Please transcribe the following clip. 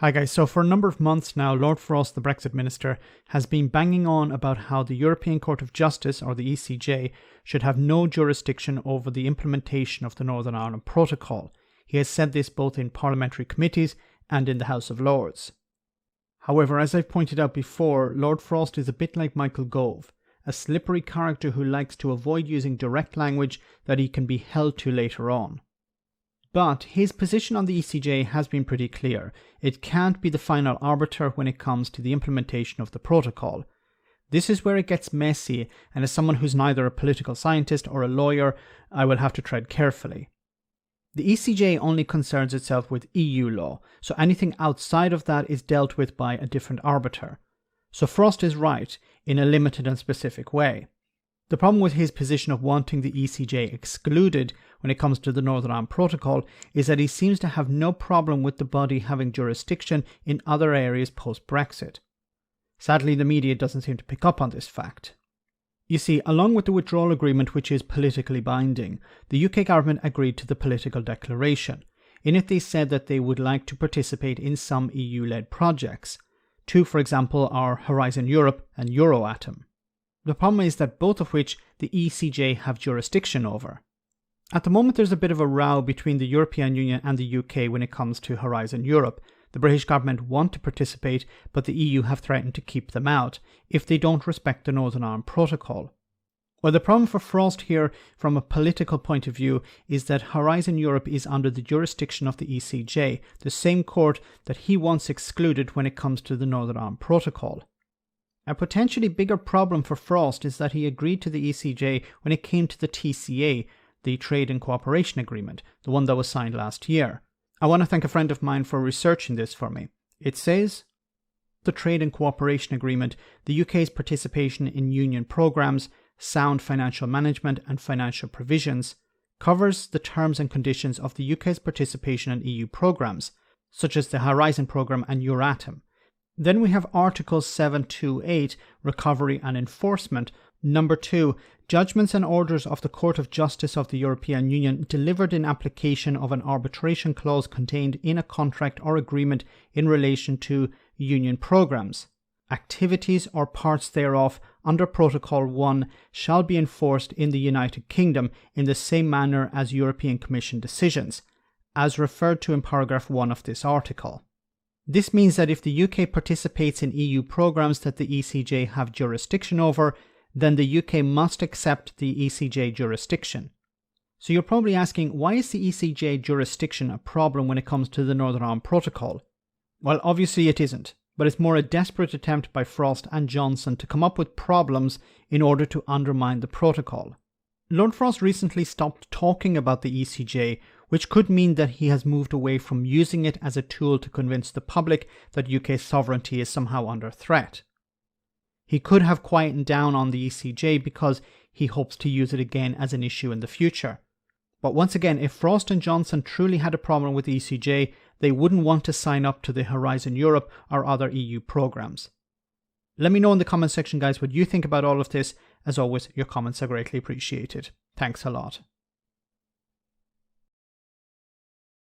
Hi guys, so for a number of months now, Lord Frost, the Brexit Minister, has been banging on about how the European Court of Justice, or the ECJ, should have no jurisdiction over the implementation of the Northern Ireland Protocol. He has said this both in parliamentary committees and in the House of Lords. However, as I've pointed out before, Lord Frost is a bit like Michael Gove, a slippery character who likes to avoid using direct language that he can be held to later on. But his position on the ECJ has been pretty clear. It can't be the final arbiter when it comes to the implementation of the protocol. This is where it gets messy, and as someone who's neither a political scientist or a lawyer, I will have to tread carefully. The ECJ only concerns itself with EU law, so anything outside of that is dealt with by a different arbiter. So Frost is right, in a limited and specific way. The problem with his position of wanting the ECJ excluded when it comes to the Northern Ireland Protocol is that he seems to have no problem with the body having jurisdiction in other areas post-Brexit. Sadly, the media doesn't seem to pick up on this fact. You see, along with the withdrawal agreement, which is politically binding, the UK government agreed to the political declaration. In it they said that they would like to participate in some EU-led projects. Two, for example, are Horizon Europe and Euroatom. The problem is that both of which the ECJ have jurisdiction over. At the moment there's a bit of a row between the European Union and the UK when it comes to Horizon Europe. The British government want to participate, but the EU have threatened to keep them out if they don't respect the Northern Ireland Protocol. Well, the problem for Frost here from a political point of view is that Horizon Europe is under the jurisdiction of the ECJ, the same court that he wants excluded when it comes to the Northern Ireland Protocol. A potentially bigger problem for Frost is that he agreed to the ECJ when it came to the TCA, the Trade and Cooperation Agreement, the one that was signed last year. I want to thank a friend of mine for researching this for me. It says, the Trade and Cooperation Agreement, the UK's participation in union programmes, sound financial management and financial provisions, covers the terms and conditions of the UK's participation in EU programmes, such as the Horizon programme and Euratom. Then we have Articles 7 to 8, Recovery and Enforcement. Number 2, judgments and orders of the Court of Justice of the European Union delivered in application of an arbitration clause contained in a contract or agreement in relation to union programmes. Activities or parts thereof under Protocol 1 shall be enforced in the United Kingdom in the same manner as European Commission decisions, as referred to in paragraph 1 of this article. This means that if the UK participates in EU programmes that the ECJ have jurisdiction over, then the UK must accept the ECJ jurisdiction. So you're probably asking, why is the ECJ jurisdiction a problem when it comes to the Northern Ireland Protocol? Well, obviously it isn't, but it's more a desperate attempt by Frost and Johnson to come up with problems in order to undermine the protocol. Lord Frost recently stopped talking about the ECJ, which could mean that he has moved away from using it as a tool to convince the public that UK sovereignty is somehow under threat. He could have quietened down on the ECJ because he hopes to use it again as an issue in the future. But once again, if Frost and Johnson truly had a problem with the ECJ, they wouldn't want to sign up to the Horizon Europe or other EU programs. Let me know in the comment section, guys, what you think about all of this. As always, your comments are greatly appreciated. Thanks a lot.